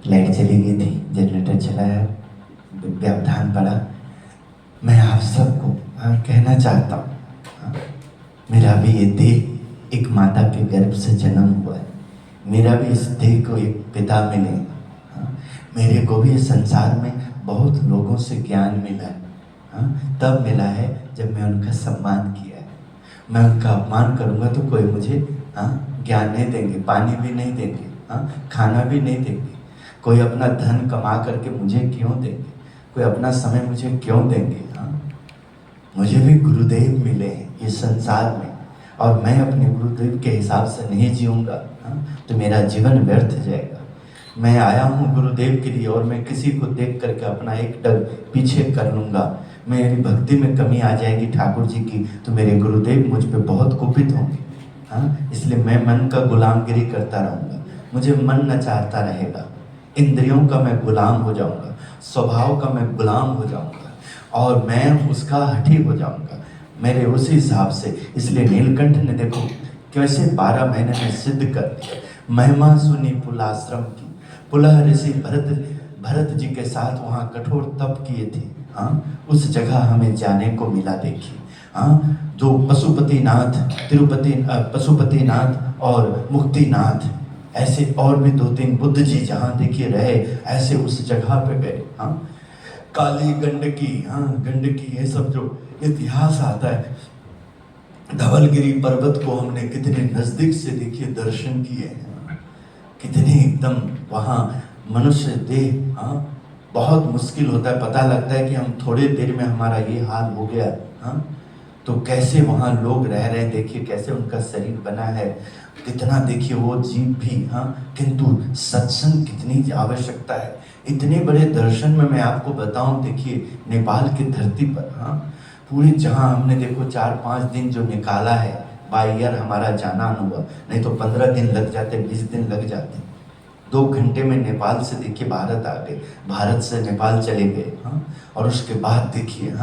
Light चली गई थी, जनरेटर चलाया, व्यवधान पड़ा। मैं आप सबको कहना चाहता हूँ, मेरा भी ये देह एक माता के गर्भ से जन्म हुआ है, मेरा भी इस देह को एक पिता मिले। मेरे को भी इस संसार में बहुत लोगों से ज्ञान मिला है, तब मिला है जब मैं उनका सम्मान किया है। मैं उनका अपमान करूँगा तो कोई मुझे ज्ञान नहीं देंगे, पानी भी नहीं देंगे, खाना भी नहीं देंगे। कोई अपना धन कमा करके मुझे क्यों देंगे, कोई अपना समय मुझे क्यों देंगे। मुझे भी गुरुदेव मिले हैं इस संसार में, और मैं अपने गुरुदेव के हिसाब से नहीं जीऊँगा तो मेरा जीवन व्यर्थ जाएगा। मैं आया हूँ गुरुदेव के लिए, और मैं किसी को देख करके अपना एक डग पीछे कर लूँगा, मेरी भक्ति में कमी आ जाएगी ठाकुर जी की, तो मेरे गुरुदेव मुझ पे बहुत कुपित होंगे। इसलिए मैं मन का गुलामगिरी करता रहूँगा, मुझे मन नचाता रहेगा, इंद्रियों का मैं गुलाम हो जाऊँगा, स्वभाव का मैं गुलाम हो जाऊँगा, और मैं उसका हठी हो जाऊँगा मेरे उसी हिसाब से। इसलिए नीलकंठ ने देखो कैसे 12 महीने में सिद्ध कर दिया। महिमा सुनी पुलाश्रम की, पुलह ऋषि भरत जी के साथ वहाँ कठोर तप किए थे। उस जगह हमें जाने को मिला। देखिए जो पशुपतिनाथ, पशुपतिनाथ और मुक्तिनाथ, ऐसे और भी 2-3 बुद्ध जी जहाँ देखिए रहे, ऐसे उस जगह पे गए। काली गंडकी, गंडकी, ये सब जो इतिहास आता है, धवलगिरी पर्वत को हमने कितने नजदीक से देखिए दर्शन किए हैं, कितने एकदम वहाँ मनुष्य देह बहुत मुश्किल होता है, पता लगता है कि हम थोड़े देर में हमारा ये हाल हो गया। तो कैसे वहाँ लोग रह रहे हैं, देखिए कैसे उनका शरीर बना है, कितना देखिए वो जीव भी। किंतु सत्संग कितनी आवश्यकता है। इतने बड़े दर्शन में मैं आपको बताऊं, देखिए नेपाल की धरती पर पूरी जहाँ हमने देखो 4-5 दिन जो निकाला है, बाय ईयर हमारा जाना हुआ, नहीं तो 15 दिन लग जाते, 20 दिन लग जाते। 2 घंटे में नेपाल से देखिए भारत आ गए, भारत से नेपाल चले गए। और उसके बाद देखिए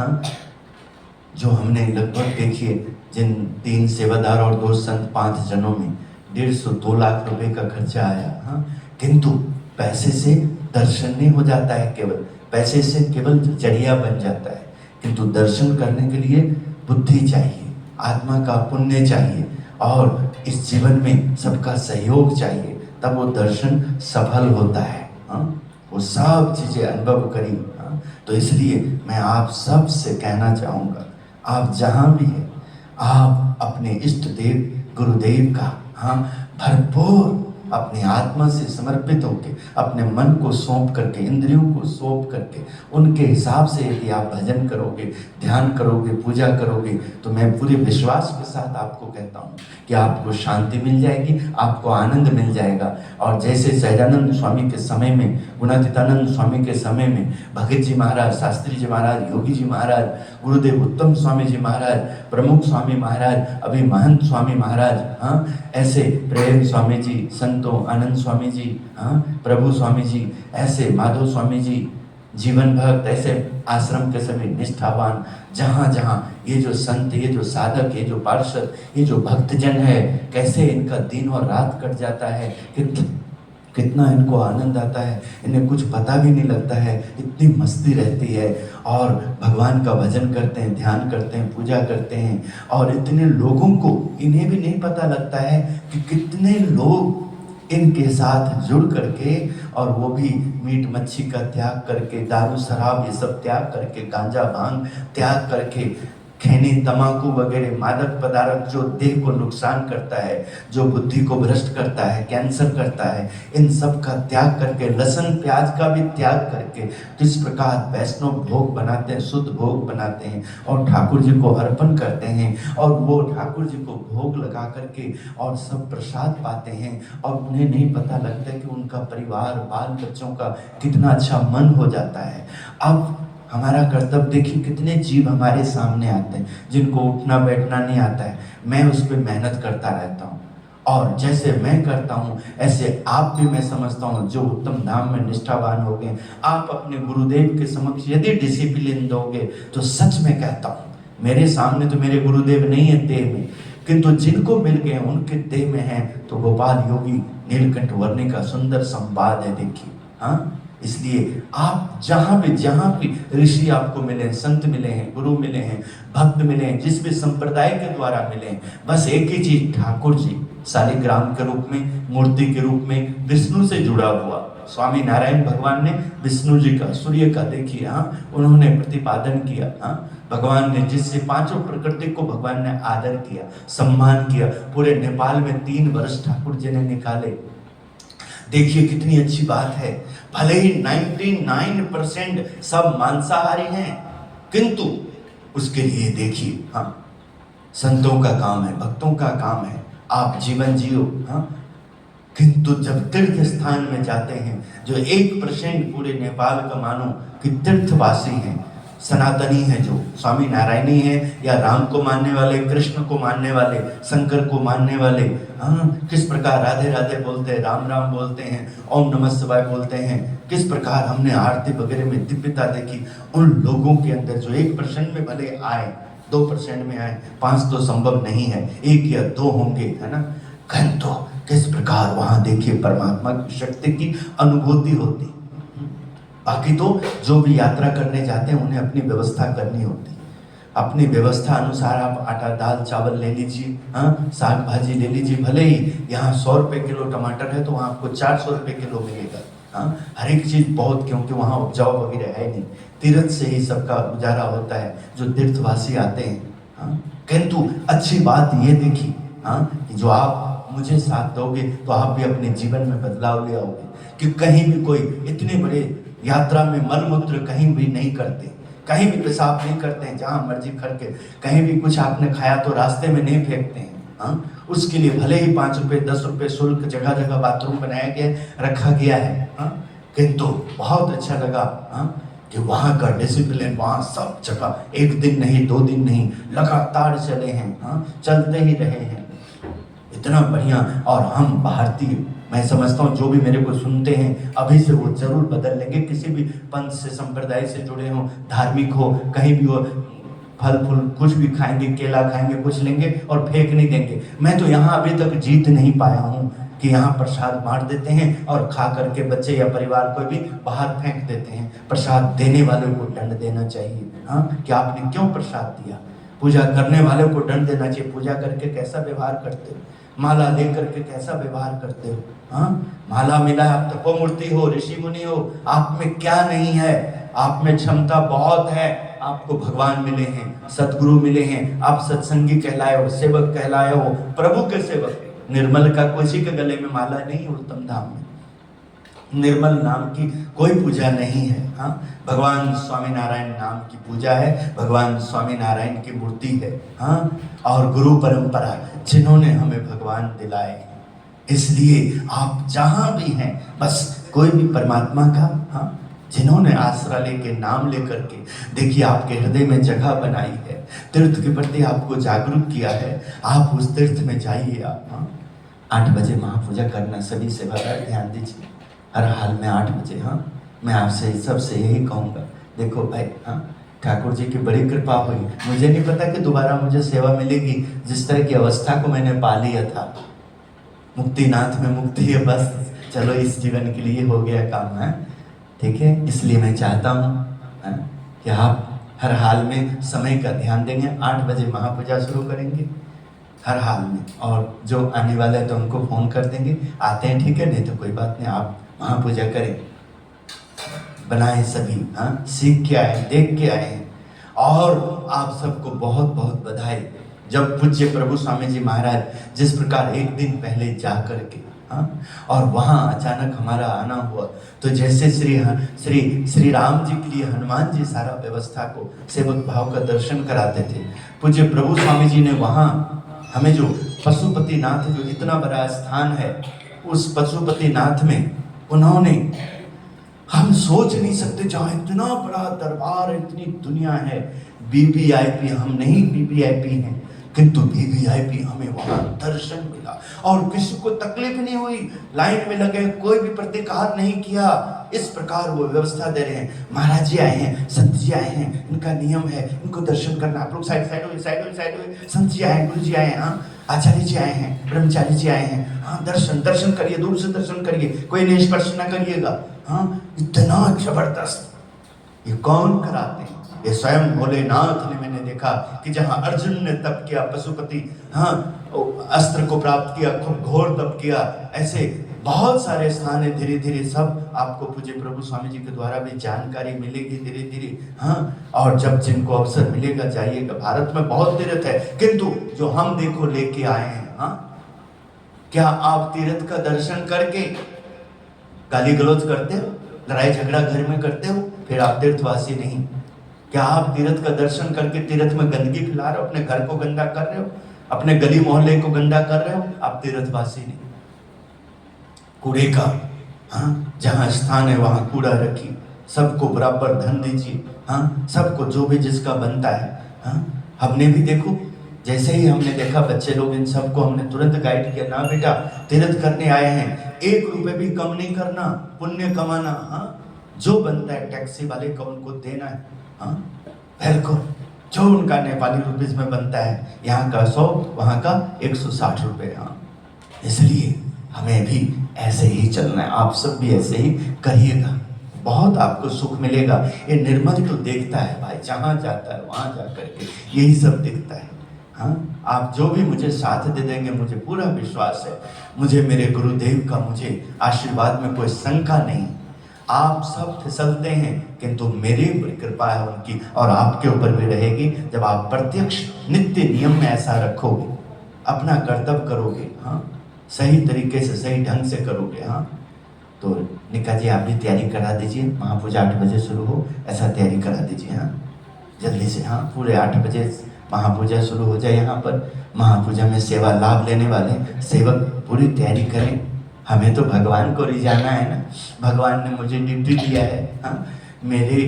जो हमने लगभग देखिए जिन 3 सेवादार और 2 संत 5 जनों में 150-2 लाख रुपए का खर्चा आया। किंतु पैसे से दर्शन नहीं हो जाता है, केवल पैसे से केवल जरिया बन जाता है। किंतु दर्शन करने के लिए बुद्धि चाहिए, आत्मा का पुण्य चाहिए, और इस जीवन में सबका सहयोग चाहिए, तब वो दर्शन सफल होता है। वो सब चीजें अनुभव करी। तो इसलिए मैं आप सब से कहना चाहूँगा, आप जहाँ भी हैं, आप अपने इष्ट देव गुरुदेव का भरपूर अपनी आत्मा से समर्पित होकर, अपने मन को सौंप करके, इंद्रियों को सौंप करके, उनके हिसाब से यदि आप भजन करोगे, ध्यान करोगे, पूजा करोगे, तो मैं पूरे विश्वास के साथ आपको कहता हूँ कि आपको शांति मिल जाएगी, आपको आनंद मिल जाएगा। और जैसे सहजानंद स्वामी के समय में, गुणातीतानंद स्वामी के समय में, भगत जी महाराज, शास्त्री जी महाराज, योगी जी महाराज, गुरुदेव उत्तम स्वामी जी महाराज, प्रमुख स्वामी महाराज, अभी महंत स्वामी महाराज, ऐसे प्रेम स्वामी जी, संतों आनंद स्वामी जी, प्रभु स्वामी जी, ऐसे माधव स्वामी जी, जीवन भक्त, ऐसे आश्रम के सभी निष्ठावान, जहाँ जहाँ ये जो संत, ये जो साधक, ये जो पार्षद, ये जो भक्तजन है, कैसे इनका दिन और रात कट जाता है, कितना इनको आनंद आता है, इन्हें कुछ पता भी नहीं लगता है, इतनी मस्ती रहती है, और भगवान का भजन करते हैं, ध्यान करते हैं, पूजा करते हैं, और इतने लोगों को इन्हें भी नहीं पता लगता है कि कितने लोग इनके साथ जुड़ करके, और वो भी मीट मच्छी का त्याग करके, दारू शराब ये सब त्याग करके, गांजा भांग त्याग करके, खैनी तंबाकू वगैरह मादक पदार्थ जो देह को नुकसान करता है, जो बुद्धि को भ्रष्ट करता है, कैंसर करता है, इन सब का त्याग करके, लहसुन प्याज का भी त्याग करके, किस प्रकार वैष्णव भोग बनाते हैं, शुद्ध भोग बनाते हैं, और ठाकुर जी को अर्पण करते हैं, और वो ठाकुर जी को भोग लगा करके और सब प्रसाद पाते हैं, और उन्हें नहीं पता लगता है कि उनका परिवार, बाल बच्चों का कितना अच्छा मन हो जाता है। अब हमारा कर्तव्य देखिए, कितने जीव हमारे सामने आते हैं जिनको उठना बैठना नहीं आता है, मैं उस पर मेहनत करता रहता हूँ, और जैसे मैं करता हूँ ऐसे आप भी, मैं समझता हूँ जो उत्तम धाम में निष्ठावान हो गए, आप अपने गुरुदेव के समक्ष यदि डिसिप्लिन दोगे, तो सच में कहता हूँ, मेरे सामने तो मेरे गुरुदेव नहीं है देह में, किंतु जिनको मिल गए उनके देह में है, तो गोपाल योगी नीलकंठ वर्णी का सुंदर संवाद है। देखिए हाँ, इसलिए आप जहाँ भी ऋषि आपको मिले, संत मिले हैं, गुरु मिले हैं, भक्त मिले हैं, जिस भी संप्रदाय के द्वारा मिले हैं, बस एक ही चीज, ठाकुर जी शालिग्राम के रूप में, मूर्ति के रूप में विष्णु से जुड़ा हुआ। स्वामी नारायण भगवान ने विष्णु जी का, सूर्य का देखिए, हाँ, उन्होंने प्रतिपादन किया। हाँ, भगवान ने जिससे पांचों प्रकृति को भगवान ने आदर किया, सम्मान किया, पूरे नेपाल में 3 वर्ष ठाकुर जी ने निकाले। देखिए कितनी अच्छी बात है। भले ही 99% सब मांसाहारी हैं, किंतु उसके लिए देखिए, हाँ, संतों का काम है, भक्तों का काम है, आप जीवन जियो। हाँ, किंतु जब तीर्थ स्थान में जाते हैं, जो 1% पूरे नेपाल का मानो कि तीर्थवासी हैं, सनातनी हैं, जो स्वामी नारायणी हैं, या राम को मानने वाले, कृष्ण को मानने वाले, शंकर को मानने वाले, हाँ, किस प्रकार राधे राधे बोलते हैं, राम राम बोलते हैं, ओम नमः शिवाय बोलते हैं, किस प्रकार हमने आरती वगैरह में दिव्यता देखी। उन लोगों के अंदर जो 1% में भले आए, 2% में आए, 5 तो संभव नहीं है, 1 या 2 होंगे, है ना, किंतु किस प्रकार वहां देखिए परमात्मा की शक्ति की अनुभूति होती। बाकी तो जो भी यात्रा करने जाते हैं उन्हें अपनी व्यवस्था करनी होती, अपनी व्यवस्था अनुसार आप आटा दाल चावल ले लीजिए, हाँ, साग भाजी ले लीजिए। भले ही यहाँ 100 रुपये किलो टमाटर है तो वहाँ आपको 400 रुपये किलो मिलेगा। हाँ, हर एक चीज बहुत, क्योंकि वहाँ उपजाऊ वगैरह है नहीं, तीर्थ से ही सबका गुजारा होता है, जो तीर्थवासी आते हैं। हाँ, किंतु अच्छी बात ये देखी, हाँ, कि जो आप मुझे साथ दोगे तो आप भी अपने जीवन में बदलाव ले आओगे। कि कहीं भी कोई इतने बड़े यात्रा में मलमूत्र कहीं भी नहीं करते, कहीं भी पेशाब नहीं करते हैं, जहाँ मर्जी करके, कहीं भी कुछ आपने खाया तो रास्ते में नहीं फेंकते हैं। हाँ, उसके लिए भले ही 5 रुपये 10 रुपये शुल्क, जगह जगह बाथरूम बनाया गया, रखा गया है। हाँ, किंतु बहुत अच्छा लगा, हाँ, कि वहाँ का डिसिप्लिन, वहाँ सब जगह 1 दिन नहीं 2 दिन नहीं, लगातार चले हैं। हाँ, चलते ही रहे हैं, इतना बढ़िया। और हम भारतीय, मैं समझता हूँ जो भी मेरे को सुनते हैं अभी से वो जरूर बदल लेंगे। किसी भी पंथ से, संप्रदाय से जुड़े हों, धार्मिक हो, कहीं भी हो, फल फूल कुछ भी खाएंगे, केला खाएंगे, कुछ लेंगे और फेंक नहीं देंगे। मैं तो यहाँ अभी तक जीत नहीं पाया हूँ कि यहाँ प्रसाद बांट देते हैं और खा करके बच्चे या परिवार को भी बाहर फेंक देते हैं। प्रसाद देने वाले को दंड देना चाहिए। हाँ, कि आपने क्यों प्रसाद दिया। पूजा करने वाले को दंड देना चाहिए। पूजा करके कैसा व्यवहार करते हो, माला लेकर के कैसा व्यवहार करते हो। हाँ, माला मिला, आप तपोमूर्ति हो, ऋषि मुनि हो, आप में क्या नहीं है, आप में क्षमता बहुत है। आपको भगवान मिले हैं, सतगुरु मिले हैं, आप सत्संगी कहलाए हो, सेवक कहलाए हो, प्रभु के सेवक। निर्मल का किसी के गले में माला नहीं, उत्तम धाम में निर्मल नाम की कोई पूजा नहीं है। हाँ, भगवान स्वामी नारायण नाम की पूजा है, भगवान स्वामी नारायण की मूर्ति है। हाँ, और गुरु परंपरा जिन्होंने हमें भगवान दिलाए, इसलिए आप जहां भी हैं, बस कोई भी परमात्मा का, हाँ, जिन्होंने आसरा लेके, नाम लेकर के, देखिए आपके हृदय में जगह बनाई है, तीर्थ के प्रति आपको जागरूक किया है, आप उस तीर्थ में जाइए। आप, हाँ, 8 बजे महापूजा करना, सभी सेवादार ध्यान दीजिए, हर हाल में 8 बजे। हाँ, मैं आपसे सबसे यही कहूँगा, देखो भाई, हाँ, ठाकुर जी की बड़ी कृपा हुई, मुझे नहीं पता कि दोबारा मुझे सेवा मिलेगी। जिस तरह की अवस्था को मैंने पा लिया था, मुक्तिनाथ में मुक्ति है, बस चलो इस जीवन के लिए हो गया काम है, ठीक है। इसलिए मैं चाहता हूँ कि आप हर हाल में समय का ध्यान देंगे। 8 बजे महापूजा शुरू करेंगे हर हाल में, और जो आने वाले हैं तो उनको फोन कर देंगे, आते हैं ठीक है, नहीं तो कोई बात नहीं, आप महापूजा करें, बनाए सभी। हाँ, सीख के आए, देख के आए हैं। और आप सबको बहुत बहुत बधाई। जब पूज्य प्रभु स्वामी जी महाराज जिस प्रकार एक दिन पहले जा करके, हाँ, और वहाँ अचानक हमारा आना हुआ, तो जैसे श्री राम जी के लिए हनुमान जी सारा व्यवस्था को, सेवक भाव का दर्शन कराते थे, पूज्य प्रभु स्वामी जी ने वहाँ हमें जो पशुपतिनाथ, जो इतना बड़ा स्थान है, उस पशुपतिनाथ में उन्होंने, हम सोच नहीं सकते, जहाँ इतना बड़ा दरबार, इतनी दुनिया है, वीवीआईपी, हम नहीं वीवीआईपी हैं, किंतु वीवीआईपी हमें वहां दर्शन मिला और किसी को तकलीफ नहीं हुई, लाइन में लगे, कोई भी प्रतिकार नहीं किया। इस प्रकार वो व्यवस्था दे रहे हैं। महाराज जी आए हैं, संत जी आए हैं, इनका नियम है, इनको दर्शन करना, आप लोग साइड साइड हो, साइड हो, साइड हो। संत जी आए हैं, गुरु जी आए हैं, हाँ, आचार्य जी आए हैं, ब्रह्मचारी जी आए हैं, हाँ, दर्शन दर्शन करिए, दूर से दर्शन करिए, कोई निष्पर्श ना करिएगा। हाँ, इतना जबरदस्त। ये कौन कराते हैं? ये स्वयं भोलेनाथ ने, मैंने देखा कि जहां अर्जुन ने तप किया, पशुपति हाँ अस्त्र को प्राप्त किया, खूब घोर तप किया, ऐसे बहुत सारे स्थान है। धीरे धीरे सब आपको पूज्य प्रभु स्वामी जी के द्वारा भी जानकारी मिलेगी धीरे धीरे। हाँ, और जब जिनको अवसर मिलेगा जाइएगा। भारत में बहुत तीर्थ है, किंतु जो हम देखो लेके आए हैं, हाँ, क्या आप तीर्थ का दर्शन करके गाली गलौज करते हो, लड़ाई झगड़ा घर में करते हो, फिर आप तीर्थवासी नहीं। क्या आप तीर्थ का दर्शन करके तीर्थ में गंदगी फैला रहे हो, अपने घर को गंदा कर रहे हो, अपने गली मोहल्ले को गंदा कर रहे हो, आप तीर्थवासी नहीं। कूड़े का, हाँ, जहां स्थान है वहां कूड़ा रखिए, सबको बराबर धन दीजिए, हाँ, सबको जो भी जिसका बनता है। हाँ, हमने भी देखो, जैसे ही हमने देखा बच्चे लोग, इन सबको हमने तुरंत गाइड किया, ना बेटा तीर्थ करने आए हैं, 1 रुपए भी कम नहीं करना, पुण्य कमाना। हाँ, जो बनता है टैक्सी वाले को उनको देना है। हाँ, बिल्कुल, जो उनका नेपाली रुपीज में बनता है, यहाँ का 100, वहाँ का 160 रुपए। हाँ, इसलिए हमें भी ऐसे ही चलना है। आप सब भी ऐसे ही करिएगा, बहुत आपको सुख मिलेगा। ये निर्मल तो देखता है भाई, जहाँ जाता है वहाँ जा करके यही सब दिखता है। हाँ, आप जो भी मुझे साथ दे देंगे, मुझे पूरा विश्वास है, मुझे मेरे गुरुदेव का मुझे आशीर्वाद में कोई शंका नहीं। आप सब फिसलते हैं, किंतु मेरी कृपा है उनकी और आपके ऊपर भी रहेगी। जब आप प्रत्यक्ष नित्य नियम में ऐसा रखोगे, अपना कर्तव्य करोगे, हाँ, सही तरीके से सही ढंग से करोगे। हाँ, तो निका जी आप भी तैयारी करा दीजिए, महापूजा 8 बजे शुरू हो, ऐसा तैयारी करा दीजिए। हाँ, जल्दी से, हाँ, पूरे 8 बजे महापूजा शुरू हो जाए। यहाँ पर महापूजा में सेवा लाभ लेने वाले सेवक पूरी तैयारी करें। हमें तो भगवान को रिझाना है ना, भगवान ने मुझे ड्यूटी दिया है। हाँ, मेरे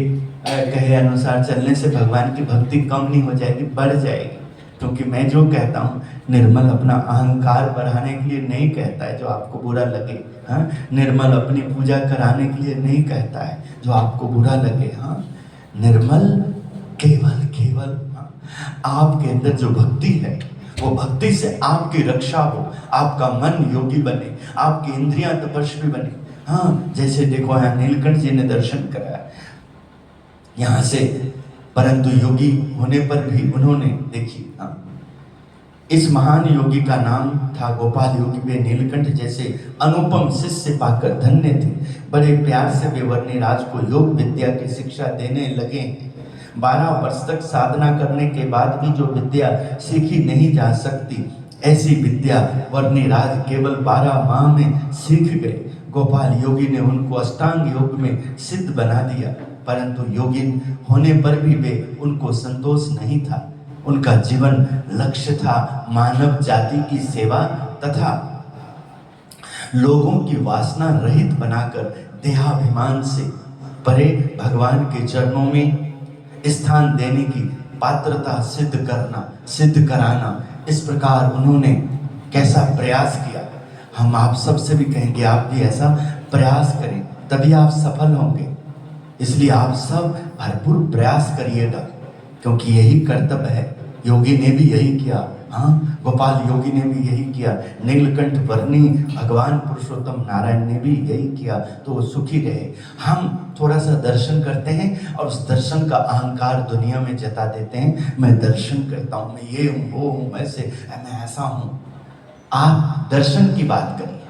कहे अनुसार चलने से भगवान की भक्ति कम नहीं हो जाएगी, बढ़ जाएगी। क्योंकि मैं जो कहता हूँ, निर्मल अपना अहंकार बढ़ाने के लिए नहीं कहता है जो आपको बुरा लगे। हाँ, निर्मल अपनी पूजा कराने के लिए नहीं कहता है जो आपको बुरा लगे। हाँ, निर्मल केवल केवल, हाँ, आपके अंदर जो भक्ति है, वो भक्ति से आपकी रक्षा हो, आपका मन योगी बने, आपकी इंद्रियां तपस्वी बने। हाँ, जैसे देखो यहाँ नीलकंठ जी ने दर्शन कराया यहाँ से, परंतु योगी होने पर भी उन्होंने देखी। हाँ, इस महान योगी का नाम था गोपाल योगी। वे नीलकंठ जैसे अनुपम शिष्य पाकर धन्य थे। बड़े प्यार से वे वर्णिराज को योग विद्या की शिक्षा देने लगे। 12 वर्ष तक साधना करने के बाद भी जो विद्या सीखी नहीं जा सकती, ऐसी विद्या वर्णिराज केवल 12 माह में सीख गए। गोपाल योगी ने उनको अष्टांग योग में सिद्ध बना दिया, परंतु योगी होने पर भी वे उनको संतोष नहीं था। उनका जीवन लक्ष्य था मानव जाति की सेवा तथा लोगों की वासना रहित बनाकर देहाभिमान से परे भगवान के चरणों में स्थान देने की पात्रता सिद्ध कराना। इस प्रकार उन्होंने कैसा प्रयास किया। हम आप सबसे भी कहेंगे आप भी ऐसा प्रयास करें, तभी आप सफल होंगे। इसलिए आप सब भरपूर प्रयास करिएगा, क्योंकि यही कर्तव्य है। योगी ने भी यही किया। हाँ, गोपाल योगी ने भी यही किया। नीलकंठ वर्णी भगवान पुरुषोत्तम नारायण ने भी यही किया, तो वो सुखी रहे। हम थोड़ा सा दर्शन करते हैं और उस दर्शन का अहंकार दुनिया में जता देते हैं। मैं दर्शन करता हूँ, मैं ये हूँ, वो हूँ, मैं ऐसा हूँ। आप दर्शन की बात करिए,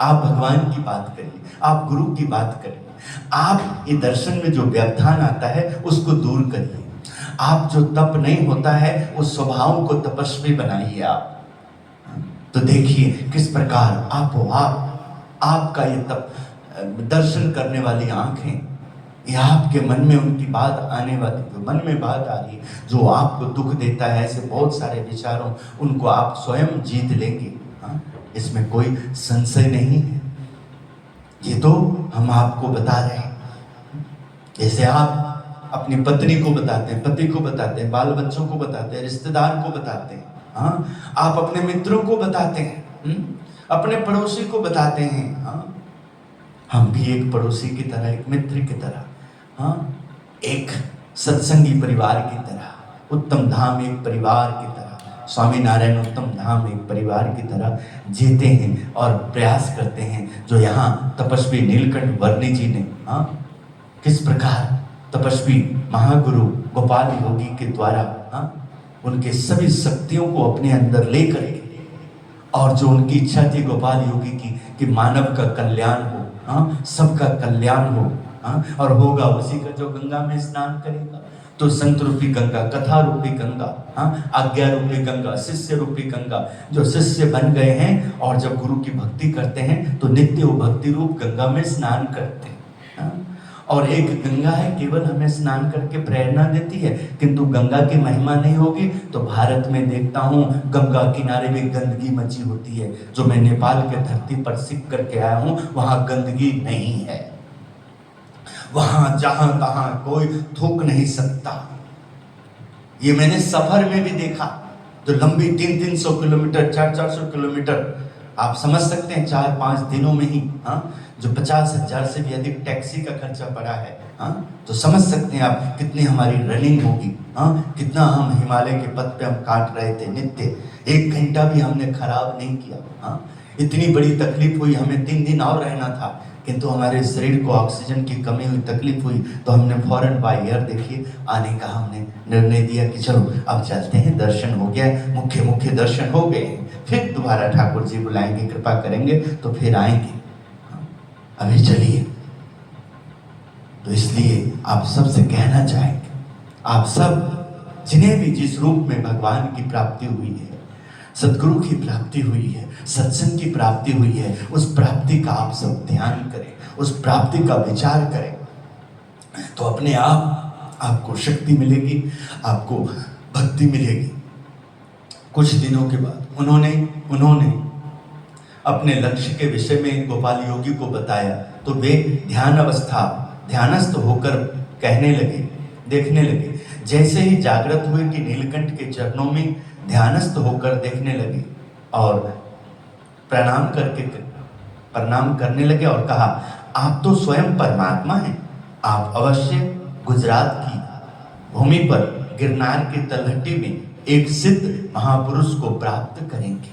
आप भगवान की बात करिए, आप गुरु की बात करिए। आप ये दर्शन में जो व्यवधान आता है उसको दूर करिए। आप जो तप नहीं होता है उस स्वभाव को तपस्वी बनाइए आप। तो देखिए किस प्रकार आपका ये तप, दर्शन करने वाली आंखें, ये आपके मन में उनकी बात आने वाली, जो मन में बात आ रही है, जो आपको दुख देता है, ऐसे बहुत सारे विचारों, उनको आप स्वयं जीत लेंगे। हाँ, इसमें कोई संशय नहीं है। ये तो हम आपको बता रहे हैं। जैसे आप अपनी पत्नी को बताते हैं, पति को बताते हैं, बाल बच्चों को बताते हैं, रिश्तेदार को बताते हैं, हाँ, आप अपने मित्रों को बताते हैं, अपने पड़ोसी को बताते हैं। हाँ, हम भी एक पड़ोसी की तरह, एक मित्र की तरह, हाँ, एक सत्संगी परिवार की तरह, उत्तम धाम एक परिवार की तरह, स्वामी नारायण उत्तम धाम एक परिवार की तरह जीते हैं और प्रयास करते हैं। जो यहाँ तपस्वी नीलकंठ वर्णी जी ने, हाँ, किस प्रकार तपस्वी महागुरु गोपाल योगी के द्वारा, हाँ, उनके सभी शक्तियों को अपने अंदर लेकर के, और जो उनकी इच्छा थी गोपाल योगी की कि मानव का कल्याण हो, हाँ, सबका कल्याण हो, हाँ, और होगा उसी का जो गंगा में स्नान करेगा। तो संत रूपी गंगा, कथा रूपी गंगा, हाँ, आज्ञा रूपी गंगा, शिष्य रूपी गंगा, जो शिष्य बन गए हैं और जब गुरु की भक्ति करते हैं तो नित्य वो भक्ति रूप गंगा में स्नान करते हैं, हाँ। और एक गंगा है, केवल हमें स्नान करके प्रेरणा देती है, किंतु गंगा की महिमा नहीं होगी तो भारत में देखता हूँ गंगा किनारे में गंदगी मची होती है। जो मैं नेपाल के धरती पर सीख करके आया हूँ, वहाँ गंदगी नहीं है, वहाँ जहाँ तहाँ कोई थूक नहीं सकता। ये मैंने सफर में भी देखा, जो लंबी 300-300 किलोमीटर, 400-400 किलोमीटर, आप समझ सकते हैं 4-5 दिनों में ही, हाँ, जो 50,000 से भी अधिक टैक्सी का खर्चा पड़ा है, हाँ, तो समझ सकते हैं आप कितनी हमारी रनिंग होगी, हाँ, कितना हम हिमालय के पथ पे हम काट रहे थे नित्य। 1 घंटा भी हमने खराब नहीं किया, हाँ। इतनी बड़ी तकलीफ हुई, हमें 3 दिन और रहना था, किंतु हमारे शरीर को ऑक्सीजन की कमी हुई, तकलीफ हुई, तो हमने फौरन बाय एयर देखिए आने का हमने निर्णय दिया कि चलो अब चलते हैं, दर्शन हो गया, मुख्य दर्शन हो गए हैं, फिर दोबारा ठाकुर जी बुलाएंगे, कृपा करेंगे तो फिर आएंगे, अभी चलिए। तो इसलिए आप सबसे कहना चाहेंगे, आप सब जिन्हें भी जिस रूप में भगवान की प्राप्ति हुई है, सदगुरु की प्राप्ति हुई है, सत्संग की प्राप्ति हुई है, उस प्राप्ति का आप सब ध्यान करें, उस प्राप्ति का विचार करें, तो अपने आप आपको शक्ति मिलेगी, आपको भक्ति मिलेगी। कुछ दिनों के बाद उन्होंने अपने लक्ष्य के विषय में गोपाल योगी को बताया, तो वे ध्यानस्थ होकर कहने लगे, देखने लगे। जैसे ही जागृत हुए कि नीलकंठ के चरणों में ध्यानस्थ होकर देखने लगे और प्रणाम करने लगे और कहा, आप तो स्वयं परमात्मा हैं, आप अवश्य गुजरात की भूमि पर गिरनार की तलहटी में एक सिद्ध महापुरुष को प्राप्त करेंगे।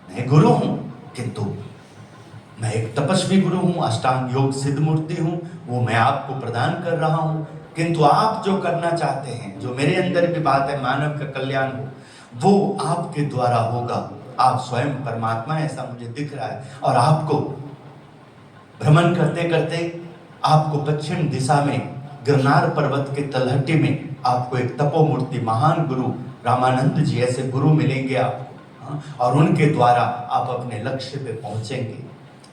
मैं गुरु हूं, किंतु मैं एक तपस्वी गुरु हूं, अष्टांग योग सिद्ध मूर्ति हूं, वो मैं आपको प्रदान कर रहा हूं, किंतु आप जो करना चाहते हैं, जो मेरे अंदर भी बात है मानव का कल्याण हो, वो आपके द्वारा होगा। आप स्वयं परमात्मा, ऐसा मुझे दिख रहा है। और आपको भ्रमण करते करते आपको पश्चिम दिशा में गिरनार पर्वत के तलहटी में आपको एक तपोमूर्ति महान गुरु रामानंद जी ऐसे गुरु मिलेंगे आपको, और उनके द्वारा आप अपने लक्ष्य पे पहुंचेंगे।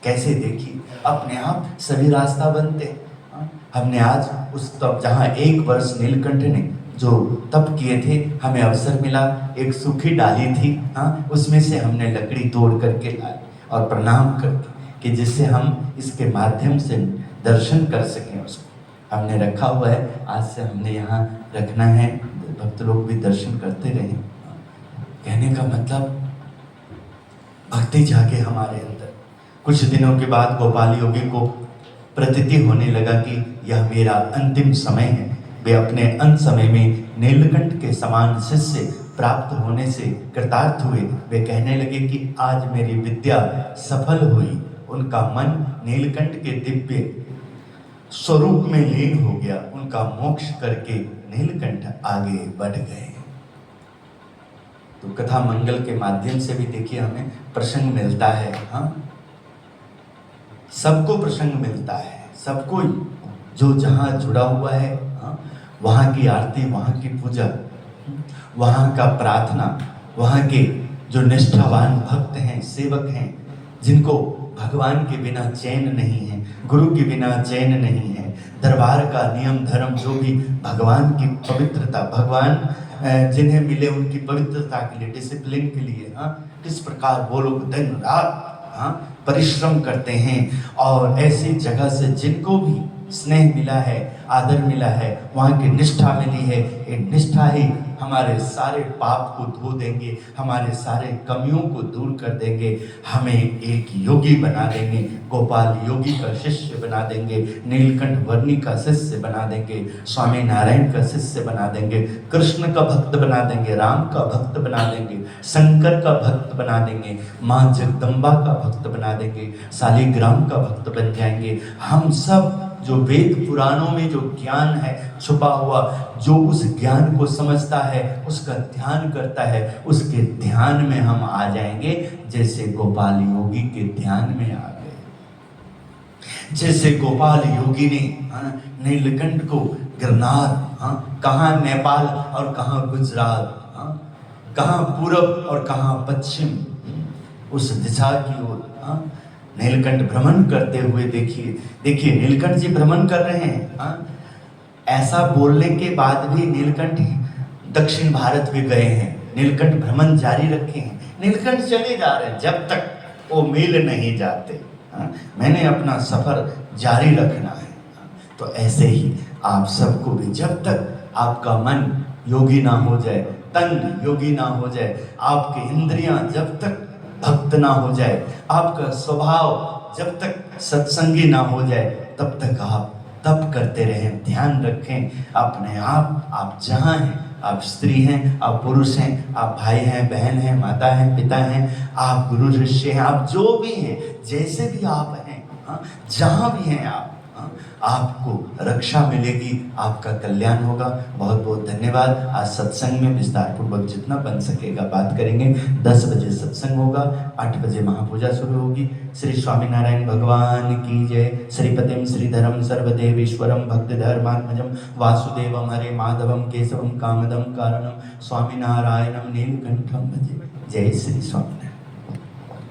कैसे? देखिए, अपने आप सभी रास्ता बनते। हमने आज उस तप, जहाँ 1 वर्ष नीलकंठ ने जो तप किए थे, हमें अवसर मिला, एक सूखी डाली थी, उसमें से हमने लकड़ी तोड़ करके लाए और प्रणाम करके, कि जिससे हम इसके माध्यम से दर्शन कर सकें। उसको हमने रखा हुआ है, आज से हमने यहाँ रखना है, भक्त लोग भी दर्शन करते रहें। कहने का मतलब भक्ति जागे हमारे अंदर। कुछ दिनों के बाद गोपाल योगी को प्रतीति होने लगा कि यह मेरा अंतिम समय है। वे अपने अंत समय में नीलकंठ के समान शिष्य प्राप्त होने से कृतार्थ हुए। वे कहने लगे कि आज मेरी विद्या सफल हुई। उनका मन नीलकंठ के दिव्य स्वरूप में लीन हो गया। उनका मोक्ष करके नीलकंठ आगे बढ़ गए। तो कथा मंगल के माध्यम से भी देखिए हमें प्रसंग मिलता है। सबको प्रसंग मिलता है, सबको जो जहाँ जुड़ा हुआ है, वहाँ की आरती, वहाँ की पूजा, वहाँ का प्रार्थना, वहाँ के जो निष्ठावान भक्त हैं, सेवक हैं, जिनको भगवान के बिना चैन नहीं है, गुरु के बिना चैन नहीं है, दरबार का नियम धर्म, जो भी भगवान की पवित्रता, भगवान जिन्हें मिले उनकी पवित्रता के लिए, डिसिप्लिन के लिए, किस प्रकार वो लोग दिन रात परिश्रम करते हैं। और ऐसी जगह से जिनको भी स्नेह मिला है, आदर मिला है, वहाँ की निष्ठा मिली है, ये निष्ठा ही हमारे सारे पाप को धो देंगे, हमारे सारे कमियों को दूर कर देंगे, हमें एक योगी बना देंगे, गोपाल योगी का शिष्य बना देंगे, नीलकंठ वर्णी का शिष्य बना देंगे, स्वामी नारायण का शिष्य बना देंगे, कृष्ण का भक्त बना देंगे, राम का भक्त बना देंगे, शंकर का भक्त बना देंगे, माँ जगदम्बा का भक्त बना देंगे, शालिग्राम का भक्त बन जाएंगे। हम सब जो वेद पुराणों में जो ज्ञान है छुपा हुआ, जो उस ज्ञान को समझता है, उसका ध्यान करता है, उसके ध्यान में हम आ जाएंगे, जैसे गोपाल योगी के ध्यान में आ गए। जैसे गोपाल योगी ने नीलकंठ को गिरनार, कहाँ नेपाल और कहाँ गुजरात, कहाँ पूरब और कहाँ पश्चिम, उस दिशा की ओर नीलकंठ भ्रमण करते हुए देखिए नीलकंठ जी भ्रमण कर रहे हैं। ऐसा बोलने के बाद भी नीलकंठ दक्षिण भारत भी गए हैं, नीलकंठ भ्रमण जारी रखे हैं, नीलकंठ चले जा रहे हैं जब तक वो मिल नहीं जाते। मैंने अपना सफर जारी रखना है। तो ऐसे ही आप सबको भी, जब तक आपका मन योगी ना हो जाए, तन योगी ना हो जाए, आपकी इंद्रियां जब तक भक्त ना हो जाए, आपका स्वभाव जब तक सत्संगी ना हो जाए, तब तक आप तप करते रहें। ध्यान रखें अपने आप जहाँ हैं, आप स्त्री हैं, आप पुरुष हैं, आप भाई हैं, बहन हैं, माता हैं, पिता हैं, आप गुरु शिष्य हैं, आप जो भी हैं, जैसे भी आप हैं, जहाँ भी हैं आपको रक्षा मिलेगी, आपका कल्याण होगा। बहुत बहुत धन्यवाद। आज सत्संग में विस्तार पूर्वक जितना बन सकेगा बात करेंगे। 10 बजे सत्संग होगा, 8 बजे महापूजा शुरू होगी। श्री स्वामीनारायण भगवान की जय। श्रीपतिम श्रीधरम सर्वदेवेश्वरम भक्त धर्मात्मजम वासुदेवम हरे माधवम केशवम कामदम कारणम स्वामीनारायणम नीलकंठम भजे। जय श्री स्वामी।